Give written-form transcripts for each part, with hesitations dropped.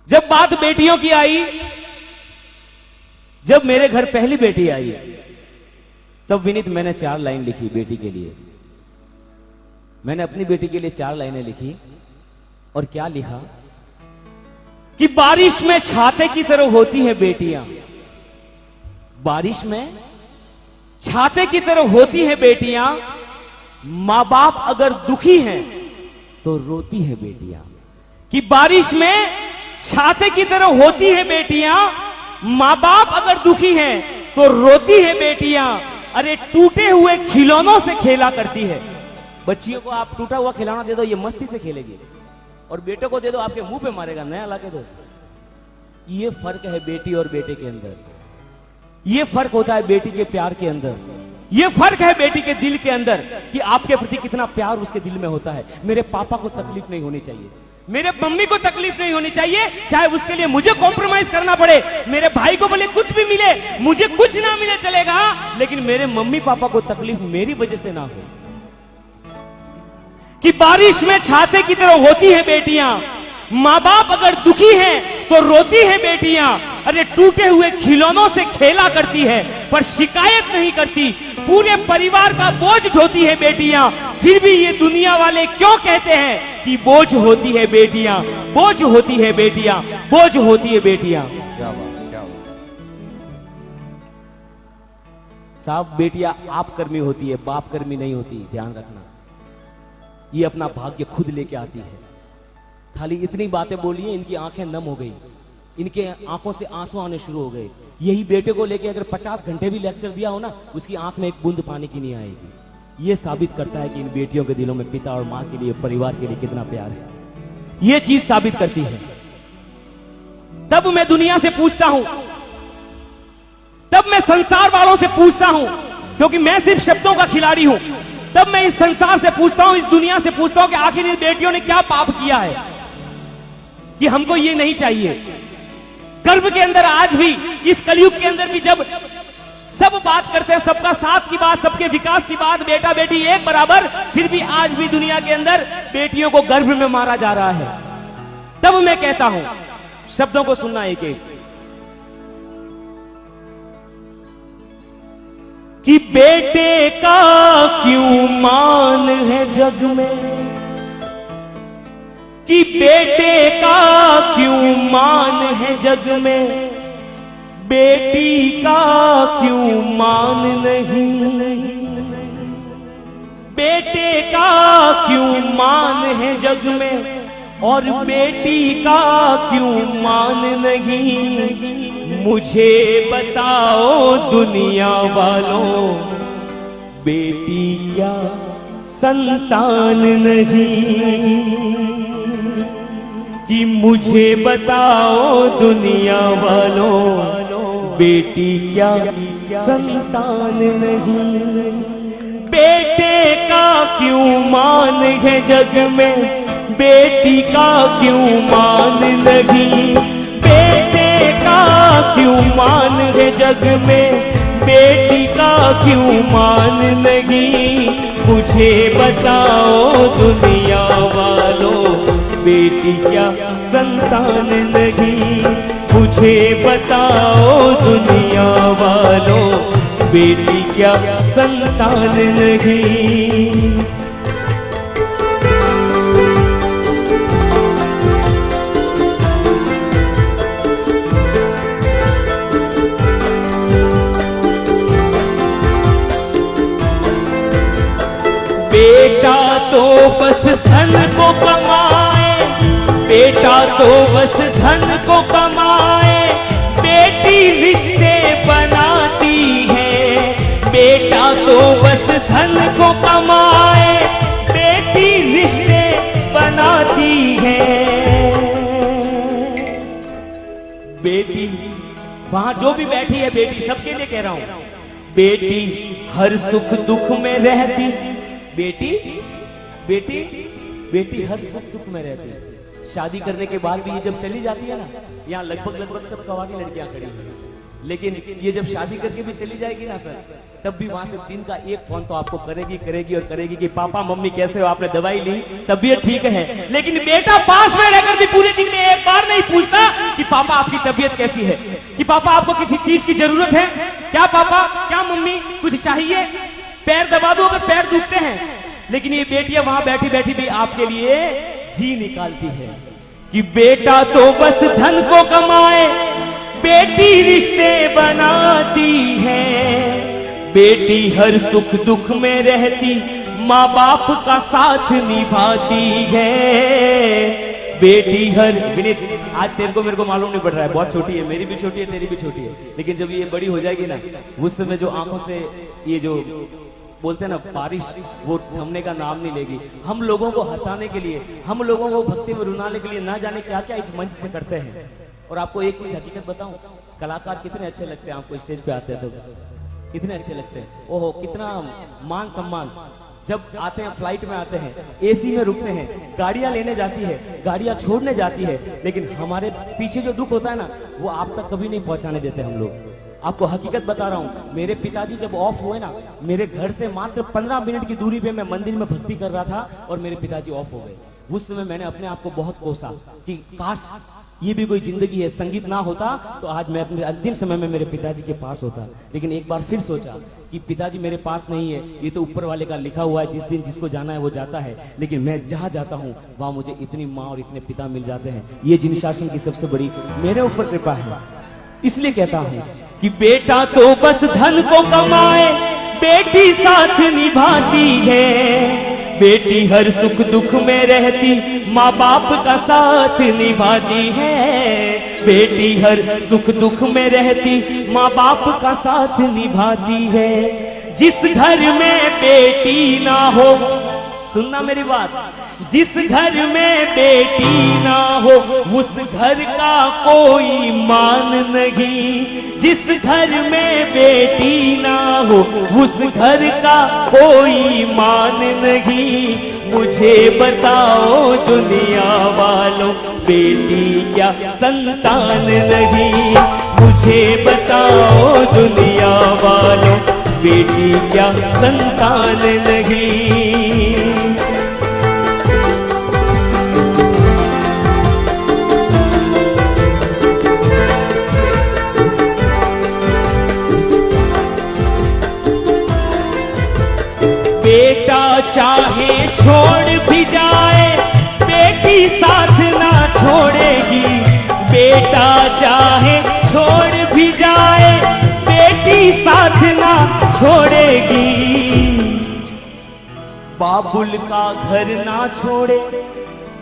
जब बात बेटियों की आई, जब मेरे घर पहली बेटी आई, तब विनीत मैंने 4 लाइन लिखी बेटी के लिए। मैंने अपनी बेटी के लिए 4 लाइनें लिखी और क्या लिखा कि बारिश में छाते की तरह होती है बेटियां, बारिश में छाते की तरह होती है बेटियां, मां बाप अगर दुखी हैं तो रोती है बेटियां। कि बारिश में छाते की तरह होती है बेटियां, मां बाप अगर दुखी हैं तो रोती है बेटियां। अरे टूटे हुए खिलौनों से खेला करती है। बच्चियों को आप टूटा हुआ खिलौना दे दो, ये मस्ती से खेलेगी, और बेटे को दे दो आपके मुंह पे मारेगा, नया लाके दो। ये फर्क है बेटी और बेटे के अंदर, ये फर्क होता है बेटी के प्यार के अंदर, ये फर्क है बेटी के दिल के अंदर कि आपके प्रति कितना प्यार उसके दिल में होता है। मेरे पापा को तकलीफ नहीं होनी चाहिए, मेरे मम्मी को तकलीफ नहीं होनी चाहिए, चाहे उसके लिए मुझे कॉम्प्रोमाइज करना पड़े। मेरे भाई को भले कुछ भी मिले, मुझे कुछ ना मिले चलेगा, लेकिन मेरे मम्मी पापा को तकलीफ मेरी वजह से ना हो। कि बारिश में छाते की तरह होती है बेटियां, मां बाप अगर दुखी हैं तो रोती है बेटियां। अरे टूटे हुए खिलौनों से खेला करती है पर शिकायत नहीं करती, पूरे परिवार का बोझ ढोती है बेटियां। फिर भी ये दुनिया वाले क्यों कहते हैं कि बोझ होती है बेटियां, बोझ होती है बेटियां, बोझ होती है बेटियां। क्या बात, क्या बात। साफ बेटियां आप कर्मी होती है, बाप कर्मी नहीं होती, ध्यान रखना। ये अपना भाग्य खुद लेके आती है। खाली इतनी बातें बोली हैं, इनकी आंखें नम हो गई, इनके आंखों से आंसू आने शुरू हो गए। यही बेटे को लेके अगर 50 घंटे भी लेक्चर दिया हो ना, उसकी आंख में एक बूंद पानी की नहीं आएगी। ये साबित करता है कि इन बेटियों के दिलों में पिता और मां के लिए, परिवार के लिए कितना प्यार है। ये चीज साबित करती है। तब मैं दुनिया से पूछता हूं, तब मैं संसार वालों से पूछता हूं, क्योंकि मैं सिर्फ शब्दों का खिलाड़ी हूं। तब मैं इस संसार से पूछता हूं, इस दुनिया से पूछता हूं कि आखिर इन बेटियों ने क्या पाप किया है कि हमको ये नहीं चाहिए। गर्भ के अंदर आज भी, इस कलयुग के अंदर भी, जब सब बात करते हैं, सबका साथ की बात, सबके विकास की बात, बेटा बेटी एक बराबर, फिर भी आज भी दुनिया के अंदर बेटियों को गर्भ में मारा जा रहा है। तब मैं कहता हूं, शब्दों को सुनना एक एक, कि बेटे का क्यों मान है जग में, कि बेटे का क्यों मान है जग में, बेटी का क्यों मान नहीं। बेटे का क्यों मान है जग में और बेटी का क्यों मान नहीं। मुझे बताओ दुनिया वालों, बेटी क्या संतान नहीं। कि मुझे बताओ दुनिया वालों, बेटी क्या संतान नहीं। बेटे का क्यों मान है जग में, बेटी का क्यों मान नहीं। बेटे का क्यों मान है जग में, बेटी का क्यों मान नहीं। मुझे बताओ दुनिया वालों, बेटी क्या संतान नहीं। मुझे बताओ दुनिया वालों, बेटी क्या संतान नहीं। बेटा तो बस धन को कमाए, बेटा तो बस धन को कमाए, बेटी रिश्ते बनाती है। बेटा तो बस धन को कमाए, बेटी रिश्ते बनाती है। बेटी वहां जो भी बैठी है, बेटी सबके लिए कह रहा हूं, बेटी हर सुख दुख में रहती। बेटी बेटी बेटी हर सुख दुख में रहती है। शादी करने के बाद भी ये जब चली जाती है ना, यहाँ लगभग सब कवानी लड़कियां खड़ी हैं, लेकिन ये जब शादी करके भी चली जाएगी ना सर, तब भी वहां से दिन का एक फोन तो आपको करेगी और करेगी कि पापा मम्मी कैसे हो, आपने दवाई ली, तबीयत ठीक है। लेकिन बेटा पास में रहकर भी पूरे दिन में एक बार नहीं पूछता कि पापा आपकी तबीयत कैसी है, कि पापा आपको किसी चीज की जरूरत है क्या, पापा क्या, मम्मी कुछ चाहिए, पैर दबा दो अगर पैर दुखते हैं। लेकिन ये बेटियां वहां बैठी बैठी भी आपके लिए जी निकालती है कि बेटा तो बस धन को कमाए, बेटी रिश्ते बनाती है, बेटी हर सुख दुख में रहती, माँ बाप का साथ निभाती है, बेटी हर। विनीत आज तेरे को मेरे को मालूम नहीं पड़ रहा है, बहुत छोटी है, मेरी भी छोटी है, तेरी भी छोटी है, लेकिन जब ये बड़ी हो जाएगी ना, उस समय जो आंखों से ये जो बोलते हैं ना बारिश, वो थमने का नाम नहीं लेगी। हम लोगों को हंसाने के लिए, हम लोगों को भक्ति में रुलाने के लिए ना जाने क्या क्या इस मंच से करते हैं। और आपको एक चीज हकीकत बताऊं, कलाकार कितने अच्छे लगते हैं, आपको स्टेज पे आते हैं तो कितने अच्छे लगते हैं। ओहो कितना मान सम्मान, जब आते हैं फ्लाइट में आते हैं, एसी में रुकते हैं, गाड़ियां लेने जाती है, गाड़ियां छोड़ने जाती है, लेकिन हमारे पीछे जो दुख होता है ना, वो आप तक कभी नहीं पहुंचाने देते हम लोग। आपको हकीकत बता रहा हूं, मेरे पिताजी जब ऑफ हुए ना, मेरे घर से मात्र 15 मिनट की दूरी पे मैं मंदिर में भक्ति कर रहा था और मेरे पिताजी ऑफ हो गए। उस समय मैंने अपने आप को बहुत कोसा कि काश ये भी कोई जिंदगी है, संगीत ना होता तो आज मैं अपने अंतिम समय में मेरे पिताजी के पास होता। लेकिन एक बार फिर सोचा कि पिताजी मेरे पास नहीं है, ये तो ऊपर वाले का लिखा हुआ है, जिस दिन जिसको जाना है वो जाता है, लेकिन मैं जहां जाता हूं वहां मुझे इतनी माँ और इतने पिता मिल जाते हैं। ये जिन शासन की सबसे बड़ी मेरे ऊपर कृपा है। इसलिए कहता हूं कि बेटा तो बस धन को कमाए, बेटी साथ निभाती है, बेटी हर सुख दुख में रहती, माँ बाप का साथ निभाती है, बेटी हर सुख दुख में रहती, माँ बाप का साथ निभाती है। जिस घर में बेटी ना हो, सुनना मेरी बात, जिस घर में बेटी ना हो उस घर का कोई मान नहीं, जिस घर में बेटी ना हो उस घर का कोई मान नहीं। मुझे बताओ दुनिया वालों, बेटी क्या संतान नहीं, मुझे बताओ दुनिया वालों, बेटी क्या संतान नहीं। बेटा चाहे छोड़ भी जाए, बेटी साथ ना छोड़ेगी, बेटा चाहे छोड़ भी जाए, बेटी साथ ना छोड़ेगी, बाबुल का घर ना छोड़े।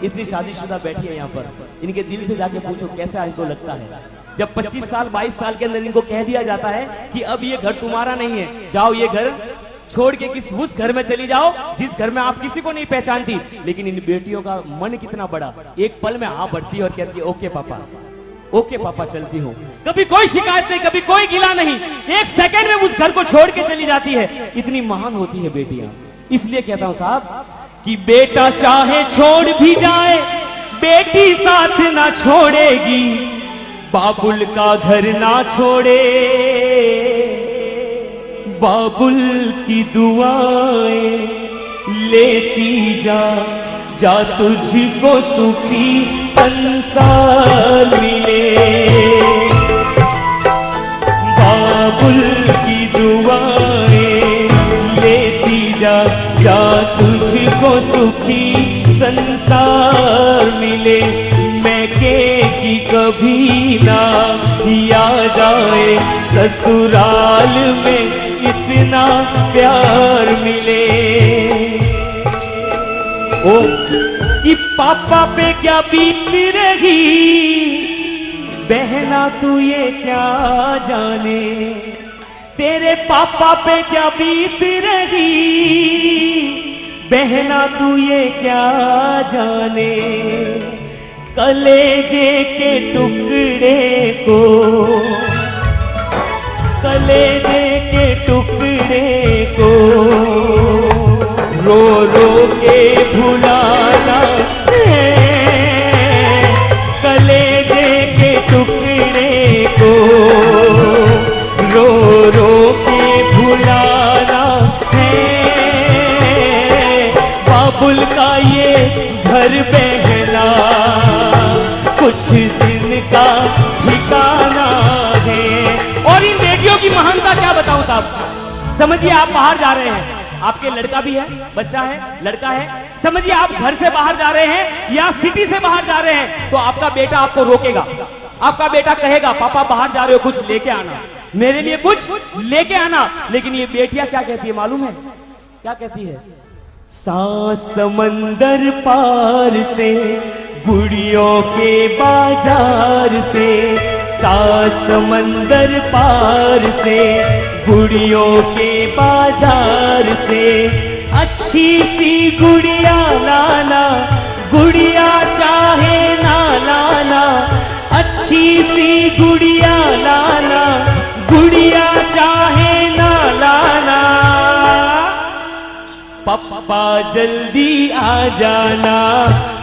इतनी शादीशुदा बैठी है यहाँ पर, इनके दिल से जाके पूछो कैसा इनको लगता है जब 25 साल 22 साल के अंदर इनको कह दिया जाता है कि अब ये घर तुम्हारा नहीं है, जाओ ये घर छोड़ के किस उस घर में चली जाओ जिस घर में आप किसी को नहीं पहचानती। लेकिन इन बेटियों का मन कितना बड़ा, एक पल में आ बढ़ती है और कहती है ओके पापा, ओके पापा चलती हूँ। कभी कोई शिकायत नहीं, कभी कोई गिला नहीं, एक सेकंड में उस घर को छोड़ के चली जाती है। इतनी महान होती है बेटियां। इसलिए कहता हूं साहब कि बेटा चाहे छोड़ भी जाए, बेटी साथ ना छोड़ेगी, बाबुल का घर ना छोड़े, बाबुल की दुआएं लेती जा, जा तुझको सुखी संसार मिले, बाबुल की दुआएं लेती जा, जा तुझको सुखी संसार मिले। मैं कि कभी ना याद आए, ससुराल में इतना प्यार मिले। ओ कि पापा पे क्या बीत रही, बहना तू ये क्या जाने, तेरे पापा पे क्या बीत रही, बहना तू ये क्या जाने। कलेजे के टुकड़े को, कलेजे के टुकड़े को रो रो के भुलाना है, कलेजे के टुकड़े को रो रो के भुलाना है। बाबुल का ये घर बहला कुछ दिन का ठिकाना है। और इन बेटियों की महानता क्या बताऊं साहब। समझिए आप बाहर जा रहे हैं, आपके लड़का भी है, बच्चा है, लड़का है। समझिए आप घर से बाहर जा रहे हैं या सिटी से बाहर जा रहे हैं, तो आपका बेटा आपको रोकेगा। आपका बेटा कहेगा पापा बाहर जा रहे हो, कुछ लेके आना, मेरे लिए कुछ लेके आना। लेकिन ये बेटियां क्या कहती है मालूम है? क्या कहती है? समंदर पार से गुड़ियों के बाजार से, समंदर पार से गुड़ियों के बाजार से, अच्छी सी गुड़िया लाना, गुड़िया चाहे ना लाना, अच्छी सी गुड़िया लाना, गुड़िया चाहे ना लाना। पप्पा जल्दी आ जाना,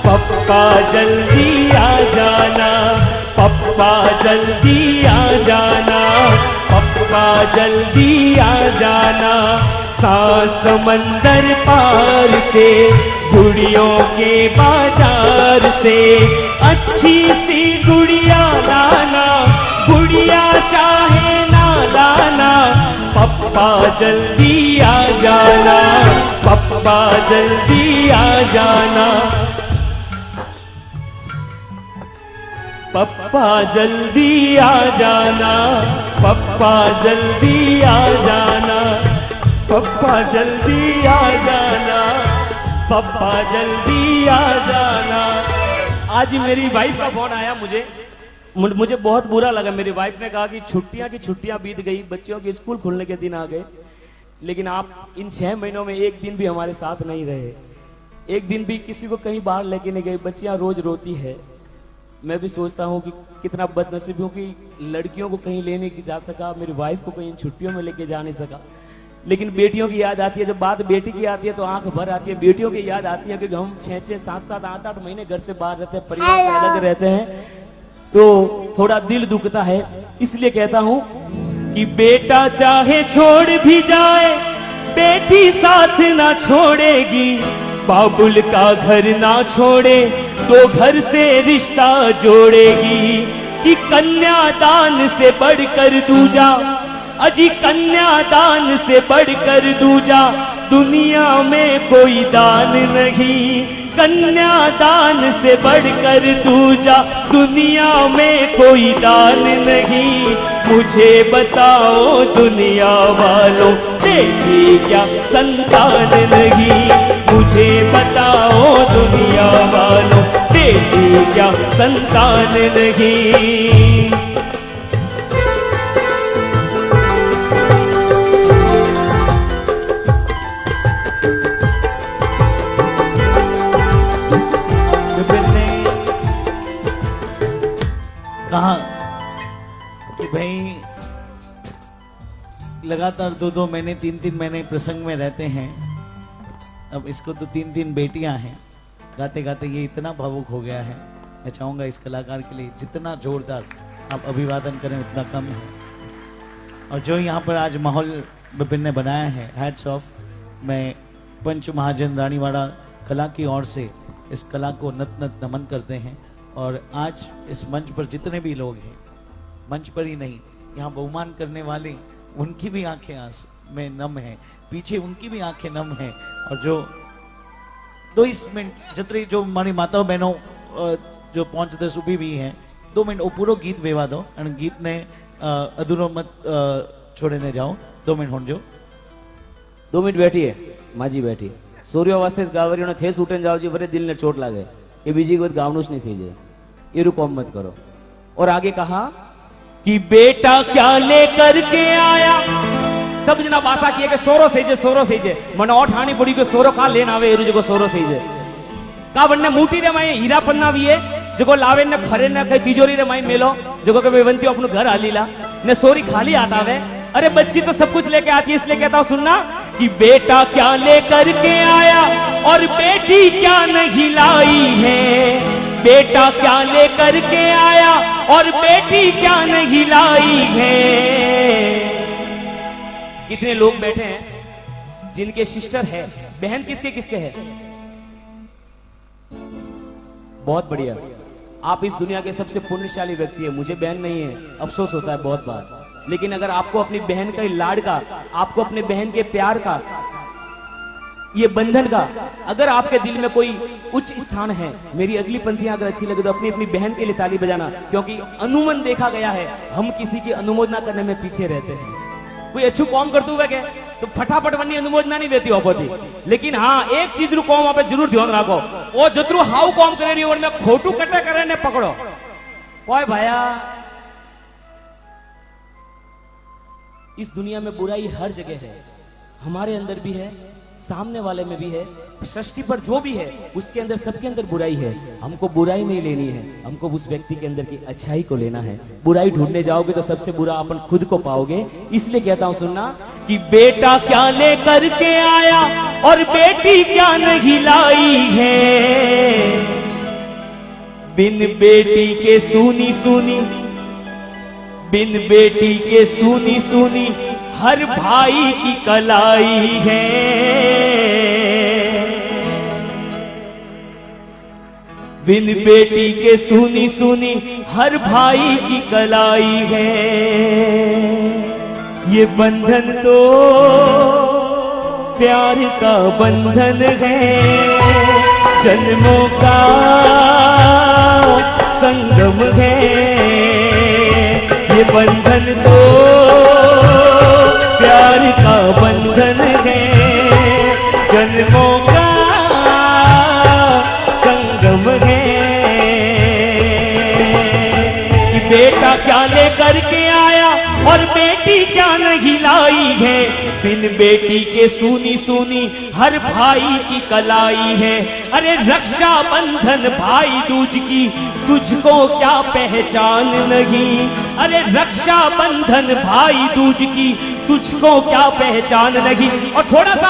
पप्पा जल्दी आ जाना, पप्पा जल्दी आ जाना, पप्पा जल्दी आ जाना। समंदर पार से गुड़ियों के बाजार से, अच्छी सी गुड़िया लाना, गुड़िया चाहे ना लाना। पप्पा जल्दी आ जाना, पप्पा जल्दी आ जाना, पप्पा जल्दी आ जाना, पप्पा जल्दी आ जाना, पप्पा जल्दी आ जाना, पप्पा जल्दी आ जाना। आज ही मेरी वाइफ का फोन आया मुझे बहुत बुरा लगा। मेरी वाइफ ने कहा कि छुट्टियां की छुट्टियां बीत गई, बच्चों के स्कूल खुलने के दिन आ गए, लेकिन आप इन 6 महीनों में एक दिन भी हमारे साथ नहीं रहे, एक दिन भी किसी को कहीं बाहर लेके नहीं गए। बच्चियां रोज रोती है। मैं भी सोचता हूँ कि कितना बदनसीब हूँ कि लड़कियों को कहीं लेने की जा सका, मेरी वाइफ को कहीं छुट्टियों में लेके जा नहीं सका। लेकिन बेटियों की याद आती है, जब बात बेटी की आती है तो आंख भर आती है। बेटियों की याद आती है कि हम 6-6, 7-7, 8-8 महीने घर से बाहर रहते हैं, परिवार से अलग रहते हैं, तो थोड़ा दिल दुखता है। इसलिए कहता हूँ कि बेटा चाहे छोड़ भी जाए, बेटी साथ ना छोड़ेगी। बाबुल का घर ना छोड़े तो घर से रिश्ता जोड़ेगी। कि कन्यादान से बढ़कर दूजा, अजी कन्यादान से बढ़कर दूजा, दुनिया में कोई दान नहीं। कन्यादान से बढ़कर दूजा, दुनिया में कोई दान नहीं। मुझे बताओ दुनिया वालों, बेटी क्या संतान नहीं। मुझे बताओ दुनिया वालों, बेटी क्या संतान नहीं। कहा कि भाई लगातार 2-2 महीने 3-3 महीने प्रसंग में रहते हैं। अब इसको तो 3-3 बेटियां हैं। गाते गाते ये इतना भावुक हो गया है। मैं चाहूंगा इस कलाकार के लिए जितना जोरदार आप अभिवादन करें उतना कम है। और जो यहाँ पर आज माहौल विपिन ने बनाया है, हैट्स ऑफ। मैं पंच महाजन रानीवाड़ा कला की ओर से इस कला को नत नत नमन करते हैं। और आज इस मंच पर जितने भी लोग हैं, मंच पर ही नहीं, यहाँ बहुमान करने वाले, उनकी भी आंखें आंसू में नम है, पीछे उनकी भी आंखें नम है। और जो 2 मिनट जतरी जो मारी माताओं बहनों जो पहुंचते सुबह भी हैं, 2 मिनट वो पूरा गीत वेवा दो और गीत ने अधूरो मत छोड़े ने जाओ। 2 मिनट होने जो 2 मिनट बैठिए, माँ जी बैठिए। सूर्यावस्था इस गावरियों ने थे सूटन जाओ जी, बड़े दिल ने चोट लागे, ये बीजी को गावनुस नहीं सीजे, ये रुको मत करो। और आगे कहा कि बेटा क्या लेकर के आया, सब जना बासा किए के सोरो सेजे मने और ठानी पड़ी के सोरो का लेन आवे एरु जको सोरो सेजे का बनने मूटी रे माई हीरा पन्ना भी है जको लावे ने फरे ने कई तिजोरी रे माई मेलो जको के बेवंती अपनु घर हालीला ने सोरी खाली आता वे। अरे बच्ची तो सब कुछ लेके आती है, इसलिए कहता हूं सुनना कि बेटा क्या लेकर के आया और बेटी क्या नहीं लाई है। बेटा क्या लेकर के आया और बेटी क्या नहीं लाई है। कितने लोग बैठे हैं जिनके सिस्टर है, बहन किसके किसके है? बहुत बढ़िया। आप इस दुनिया के सबसे पुण्यशाली व्यक्ति है। मुझे बहन नहीं है, अफसोस होता है बहुत बार। लेकिन अगर आपको अपनी बहन का लाड़ का, आपको अपने बहन के प्यार का, ये बंधन का, अगर आपके दिल में कोई उच्च स्थान है, मेरी अगली पंक्तियां अगर अच्छी लगे तो अपनी अपनी बहन के लिए ताली बजाना, क्योंकि अनुमन देखा गया है हम किसी की अनुमोदना करने में पीछे रहते हैं। कोई अच्छू काम करते हुए गए तो फटाफट वनी अनुमोदना नहीं देती होती। लेकिन हाँ, एक चीज रू कॉम आप जरूर ध्यान रखो, वो जतरू हाउ कॉम करे रही और मैं खोटू कटे करे ने पकड़ो कोई भाया। इस दुनिया में बुराई हर जगह है, हमारे अंदर भी है, सामने वाले में भी है, सृष्टि पर जो भी है उसके अंदर, सबके अंदर बुराई है। हमको बुराई नहीं लेनी है, हमको उस व्यक्ति के अंदर की अच्छाई को लेना है। बुराई ढूंढने जाओगे तो सबसे बुरा अपन खुद को पाओगे। इसलिए कहता हूं सुनना कि बेटा क्या लेकर के आया और बेटी क्या नहीं लाई है, बिन बेटी के सूनी सूनी, बिन बेटी के सूनी सूनी हर भाई की कलाई है, बिन बेटी के सूनी सूनी हर भाई की कलाई है। ये बंधन तो प्यार का बंधन है, जन्मों का संगम है। ये बंधन तो प्यार का बंधन है, जन्मों का संगम है। कि बेटा क्या लेकर के आया और बेटी क्या नहीं लाई है, बिन बेटी के सूनी सूनी हर भाई की कलाई है। अरे रक्षा बंधन भाई दूज की, तुझको क्या पहचान नहीं। अरे रक्षा बंधन भाई दूज की, तुझको क्या पहचान नहीं। और थोड़ा सा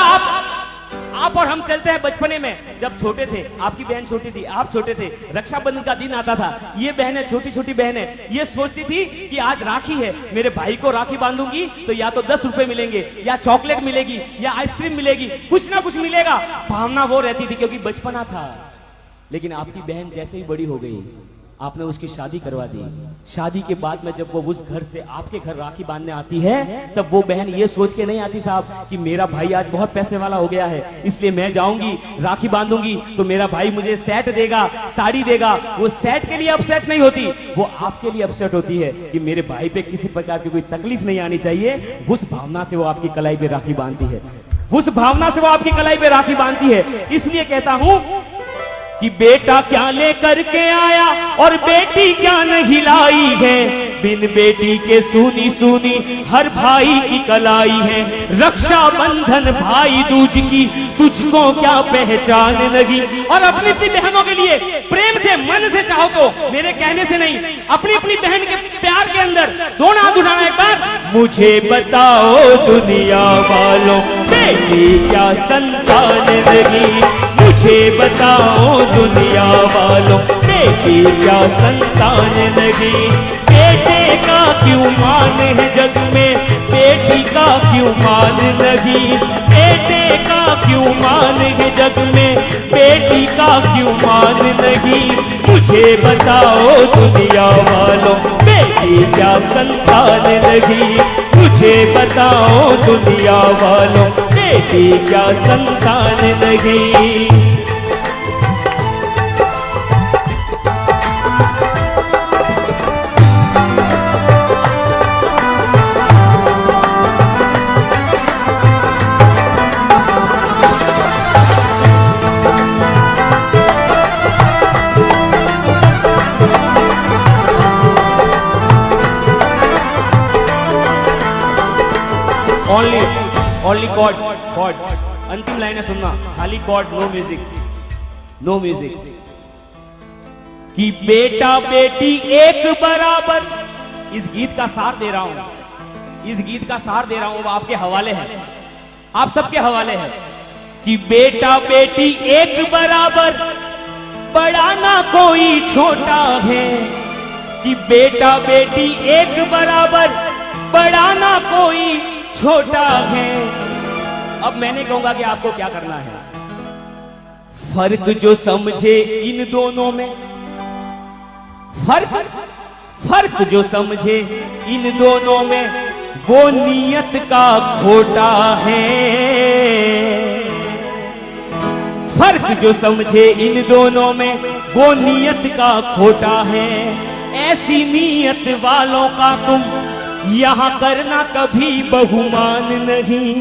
आप और हम चलते हैं बचपने में, जब छोटे थे, आपकी बहन छोटी थी, आप छोटे थे, रक्षाबंधन का दिन आता था, ये बहनें, छोटी छोटी बहनें ये सोचती थी कि आज राखी है, मेरे भाई को राखी बांधूंगी तो या तो 10 रुपए मिलेंगे, या चॉकलेट मिलेगी, या आइसक्रीम मिलेगी, कुछ ना कुछ मिलेगा। भावना वो रहती थी क्योंकि बचपना था। लेकिन आपकी बहन जैसे ही बड़ी हो गई, आपने उसकी शादी करवा दी। शादी के बाद में जब वो उस घर से आपके घर राखी बांधने आती है, तब वो बहन ये सोच के नहीं आती साहब कि मेरा भाई आज बहुत पैसे वाला हो गया है, इसलिए मैं जाऊंगी राखी बांधूंगी तो मेरा भाई मुझे सेट देगा, साड़ी देगा। वो सेट के लिए अपसेट नहीं होती, वो आपके लिए अपसेट होती है कि मेरे भाई पे किसी प्रकार की कोई तकलीफ नहीं आनी चाहिए। उस भावना से वो आपकी कलाई पे राखी बांधती है, उस भावना से वो आपकी कलाई पे राखी बांधती है। इसलिए कहता हूं कि बेटा क्या लेकर के आया और बेटी क्या नहीं लाई है, बिन बेटी के सूनी सूनी हर भाई की कलाई है। रक्षा बंधन भाई दूज की, तुझको क्या पहचान नहीं। और अपनी अपनी बहनों के लिए प्रेम से, मन से चाहो तो, मेरे कहने से नहीं, अपनी अपनी बहन के प्यार के अंदर दोनों हाथ उठाना एक बार। मुझे बताओ दुनिया वालों, बेटी क्या संतान नहीं। मुझे बताओ दुनिया वालों, बेटी क्या संतान नहीं। बेटे का क्यों मान है जग में, बेटी का क्यों मान नहीं। बेटे का क्यों मान है जग में, बेटी का क्यों मान नहीं। मुझे बताओ दुनिया वालों, बेटी क्या संतान नहीं। मुझे बताओ दुनिया वालों, बेटी क्या संतान नहीं। Only God God. अंतिम लाइनें सुनना, खाली God, no music, no music. कि बेटा बेटी एक बराबर, इस गीत का सार दे रहा हूं, इस गीत का सार दे रहा हूं, आपके हवाले है, आप सबके हवाले है। कि बेटा बेटी एक बराबर, बड़ा ना कोई छोटा है। कि बेटा बेटी एक बराबर, बड़ा ना कोई छोटा है। अब मैंने कहूंगा कि आपको क्या करना है। फर्क जो समझे इन दोनों में, फर्क जो समझे इन दोनों में वो नियत का खोटा है। फर्क जो समझे इन दोनों में वो नियत का खोटा है। ऐसी नियत वालों का तुम यहां करना कभी बहुमान नहीं।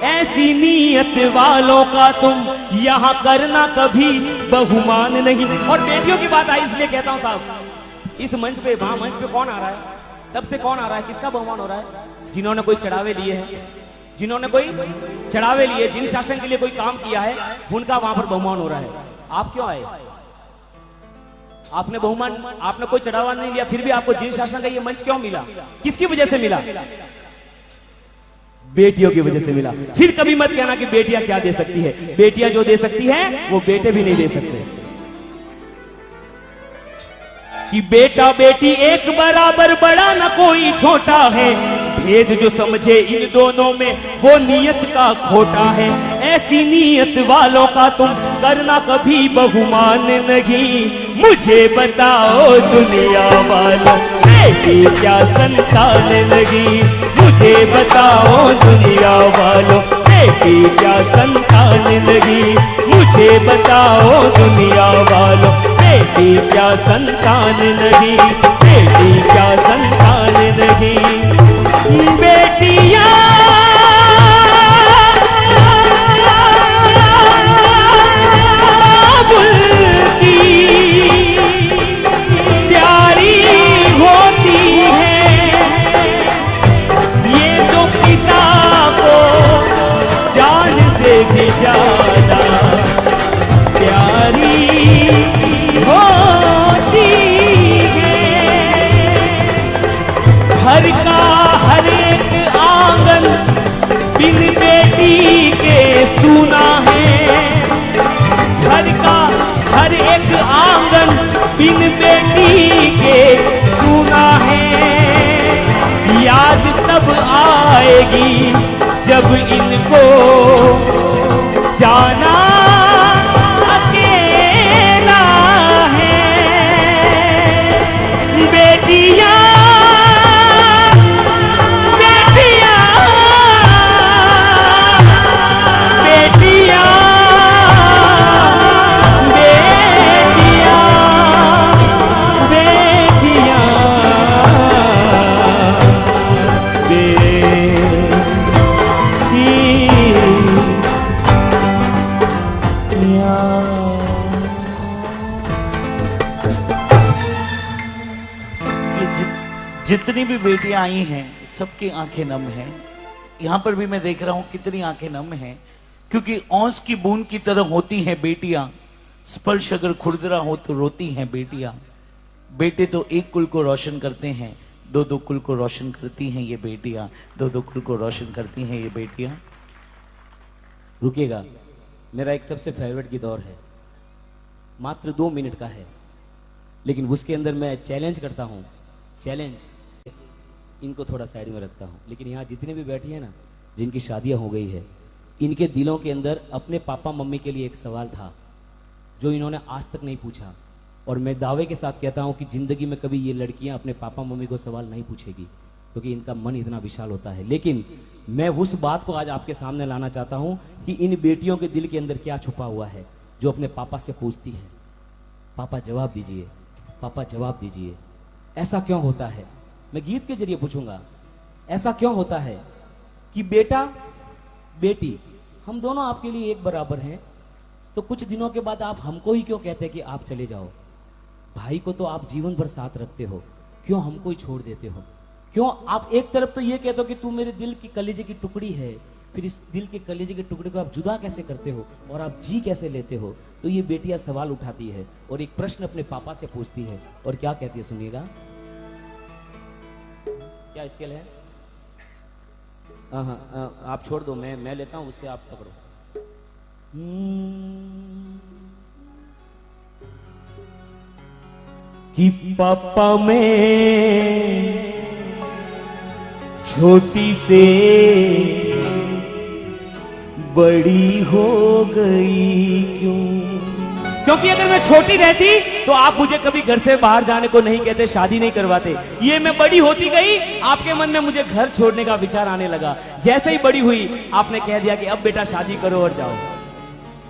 ऐसी नियत वालों का तुम यहां करना कभी बहुमान नहीं। और बेटियों की बात आई इसलिए कहता हूं साहब, इस मंच पे वहां मंच पे कौन आ रहा है, तब से कौन आ रहा है, किसका बहुमान हो रहा है? जिन्होंने कोई चढ़ावे लिए हैं, जिन्होंने कोई चढ़ावे लिए, जिन शासन के लिए कोई काम किया है, उनका वहां पर बहुमान हो रहा है। आप क्यों आए? आपने बहुमान, आपने कोई चढ़ावा नहीं लिया, फिर भी आपको जिन शासन का ये मंच क्यों मिला? किसकी वजह से मिला? बेटियों की वजह से मिला। फिर कभी मत कहना कि बेटियां क्या दे सकती है। बेटियां जो दे सकती है वो बेटे भी नहीं दे सकते। कि बेटा बेटी एक बराबर, बड़ा न कोई छोटा है। भेद जो समझे इन दोनों में वो नियत का खोटा है। ऐसी नियत वालों का तुम करना कभी बहुमान नहीं। मुझे बताओ दुनिया वालों, बेटी क्या संतान लगी। मुझे बताओ दुनिया वालों, बेटी क्या संतान लगी। मुझे बताओ दुनिया वालों, बेटी क्या संतान नहीं। बेटी क्या संतान नहीं। बेटियां बुलती प्यारी होती है। ये तो पिता को जान से भी ज्यादा प्यारी होती है। घर का हर एक आंगन बिन बेटी के सूना है। घर का हर एक आंगन बिन बेटी के सूना है। याद तब आएगी जब इनको जाना अकेला है। बेटियां जितनी भी बेटियां आई हैं सबकी आंखें नम हैं। यहाँ पर भी मैं देख रहा हूं कितनी आंखें नम हैं, क्योंकि औंस की बूंद की तरह होती हैं बेटियां। स्पर्श अगर खुरदरा हो तो रोती हैं बेटियां। बेटे तो एक कुल को रोशन करते हैं, दो दो कुल को रोशन करती हैं ये बेटियां। दो दो कुल को रोशन करती हैं ये बेटियां। रुकिएगा, मेरा एक सबसे फेवरेट गीत और है, मात्र 2 मिनट का है, लेकिन उसके अंदर मैं चैलेंज करता हूं। चैलेंज, इनको थोड़ा साइड में रखता हूं, लेकिन यहाँ जितने भी बैठी है ना, जिनकी शादियां हो गई है, इनके दिलों के अंदर अपने पापा मम्मी के लिए एक सवाल था जो इन्होंने आज तक नहीं पूछा। और मैं दावे के साथ कहता हूं कि जिंदगी में कभी ये लड़कियां अपने पापा मम्मी को सवाल नहीं पूछेगी, क्योंकि इनका मन इतना विशाल होता है। लेकिन मैं उस बात को आज आपके सामने लाना चाहता हूं कि इन बेटियों के दिल के अंदर क्या छुपा हुआ है, जो अपने पापा से पूछती है, पापा जवाब दीजिए, पापा जवाब दीजिए। ऐसा क्यों होता है? मैं गीत के जरिए पूछूंगा, ऐसा क्यों होता है कि बेटा बेटी हम दोनों आपके लिए एक बराबर हैं, तो कुछ दिनों के बाद आप हमको ही क्यों कहते हैं कि आप चले जाओ? भाई को तो आप जीवन भर साथ रखते हो, क्यों हमको ही छोड़ देते हो? क्यों आप एक तरफ तो ये कहते हो कि तू मेरे दिल की कलेजे की टुकड़ी है, फिर इस दिल के कलेजे के टुकड़े को आप जुदा कैसे करते हो और आप जी कैसे लेते हो? तो ये बेटियां सवाल उठाती है और एक प्रश्न अपने पापा से पूछती है, और क्या कहती है सुनिएगा। क्या स्केल है? आप छोड़ दो, मैं लेता हूं, उससे आप पकड़ो। कि पापा में छोटी से बड़ी हो गई क्यों? क्योंकि अगर मैं छोटी रहती तो आप मुझे कभी घर से बाहर जाने को नहीं कहते, शादी नहीं करवाते। ये मैं बड़ी होती गई, आपके मन में मुझे घर छोड़ने का विचार आने लगा। जैसे ही बड़ी हुई आपने कह दिया कि अब बेटा शादी करो और जाओ।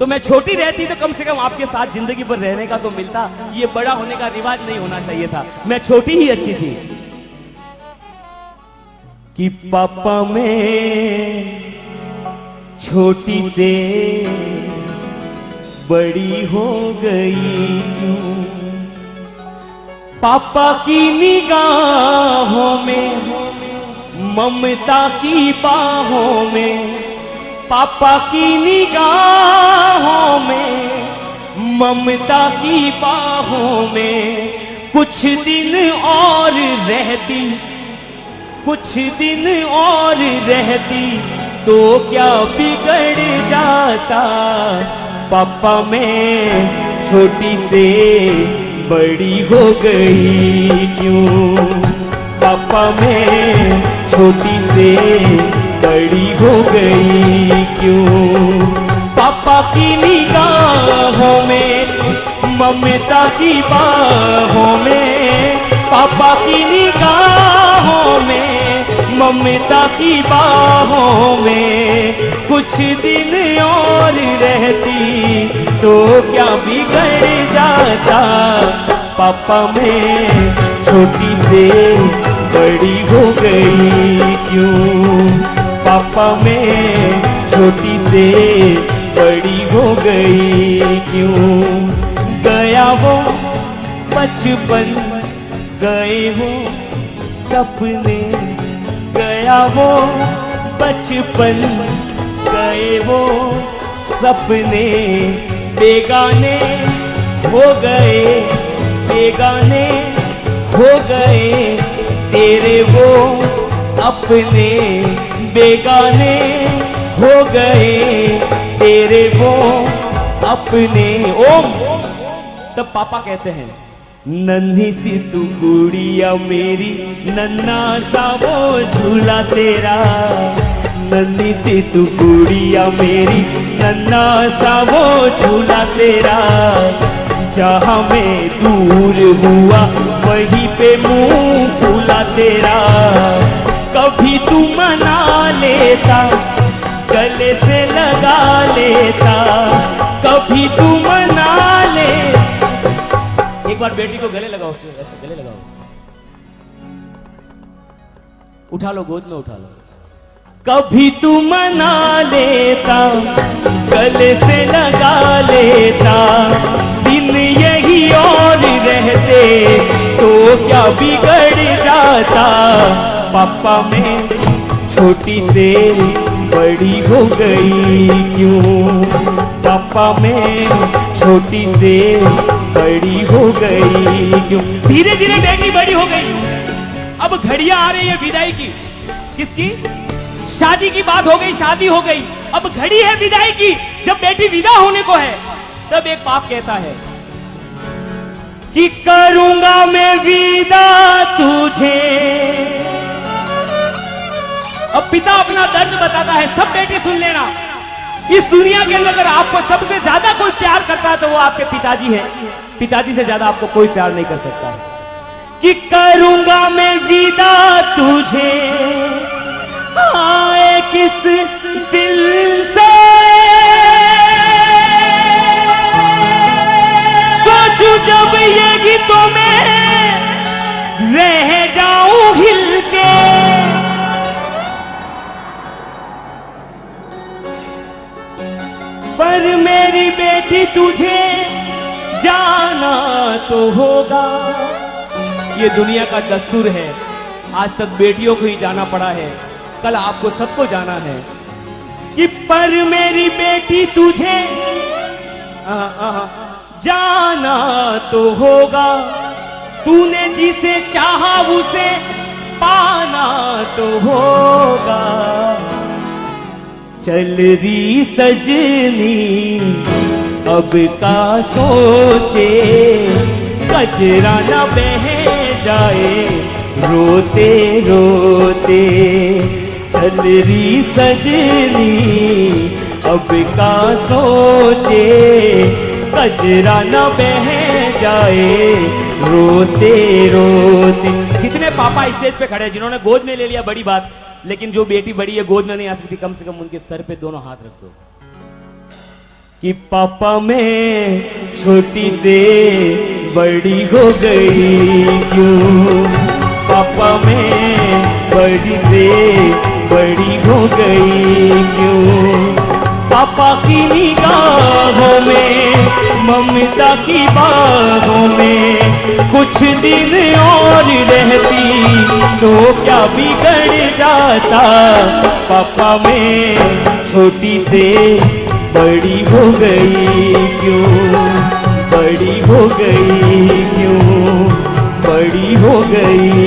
तो मैं छोटी रहती तो कम से कम आपके साथ जिंदगी भर रहने का तो मिलता। ये बड़ा होने का रिवाज नहीं होना चाहिए था, मैं छोटी ही अच्छी थी। कि पापा मैं छोटी से बड़ी हो गई क्यों, पापा की निगाहों में, ममता की बाहों में, पापा की निगाहों में, ममता की बाहों में, कुछ दिन और रहती, कुछ दिन और रहती तो क्या बिगड़ जाता। पापा मैं छोटी से बड़ी हो गई क्यों, पापा मैं छोटी से बड़ी हो गई क्यों, पापा की निगाहों में, ममता की बाहों में, पापा की निगाहों में, ममता की बाहों में, कुछ दिन और रहती तो क्या बिगड़ जाता। पापा मैं छोटी से बड़ी हो गई क्यों, पापा मैं छोटी से बड़ी हो गई क्यों, गया वो बचपन, गए वो सपने, गया वो बचपन, गए वो सपने, बेगाने हो गए, बेगाने हो गए तेरे वो अपने, बेगाने हो गए तेरे वो अपने। ओम। तब पापा कहते हैं, नन्ही सी तू गुड़िया मेरी, नन्ना सा वो झूला तेरा, नन्ही सी तू गुड़िया मेरी, नन्ना सा वो झूला तेरा, जहाँ मैं दूर हुआ वहीं पे मुंह फूला तेरा, कभी तू मना लेता, गले से लगा लेता, कभी तू मना ले। एक बार बेटी को गले लगाओ, ऐसे गले लगाओ, उठा लो, गोद में उठा लो। कभी तू मना लेता, गले से लगा लेता, दिन यही और रहते तो क्या बिगड़ जाता। पापा मैं छोटी से बड़ी हो गई क्यों, पापा मैं छोटी से बड़ी हो गई क्यों। धीरे धीरे बेटी बड़ी हो गई। अब घड़ियां आ रही है विदाई की। किसकी? शादी की बात हो गई, शादी हो गई। अब घड़ी है विदाई की। जब बेटी विदा होने को है, तब एक बाप कहता है कि करूंगा मैं विदा तुझे। अब पिता अपना दर्द बताता है। सब बेटे सुन लेना, इस दुनिया के अंदर अगर आपको सबसे ज्यादा कोई प्यार करता है तो वो आपके पिताजी है। पिताजी से ज्यादा आपको कोई प्यार नहीं कर सकता है। कि करूंगा मैं विदा तुझे, आए किस दिल से, सोचूं जब ये गीतों में रह जाऊं हिल के। पर मेरी बेटी तुझे जाना तो होगा। ये दुनिया का दस्तूर है। आज तक बेटियों को ही जाना पड़ा है, कल आपको सबको जाना है। कि पर मेरी बेटी तुझे जाना तो होगा। तूने जिसे चाहा उसे पाना तो होगा। चल रही सजनी अब का सोचे, कचरा न बह जाए रोते रोते। चल रही सजनी अब का सोचे, कजरा न बह जाए रोते रोते। जितने पापा स्टेज पे खड़े हैं, जिन्होंने गोद में ले लिया बड़ी बात, लेकिन जो बेटी बड़ी है गोद में नहीं आ सकती, कम से कम उनके सर पे दोनों हाथ रख दो कि पापा मैं छोटी से बड़ी हो गई क्यों, पापा मैं बड़ी से बड़ी हो गई क्यों। पापा की निगाहों में ममता की बाहों में कुछ दिन और रहती तो क्या बिगड़ जाता। पापा मैं छोटी से बड़ी हो गई क्यों, बड़ी हो गई क्यों, बड़ी हो गई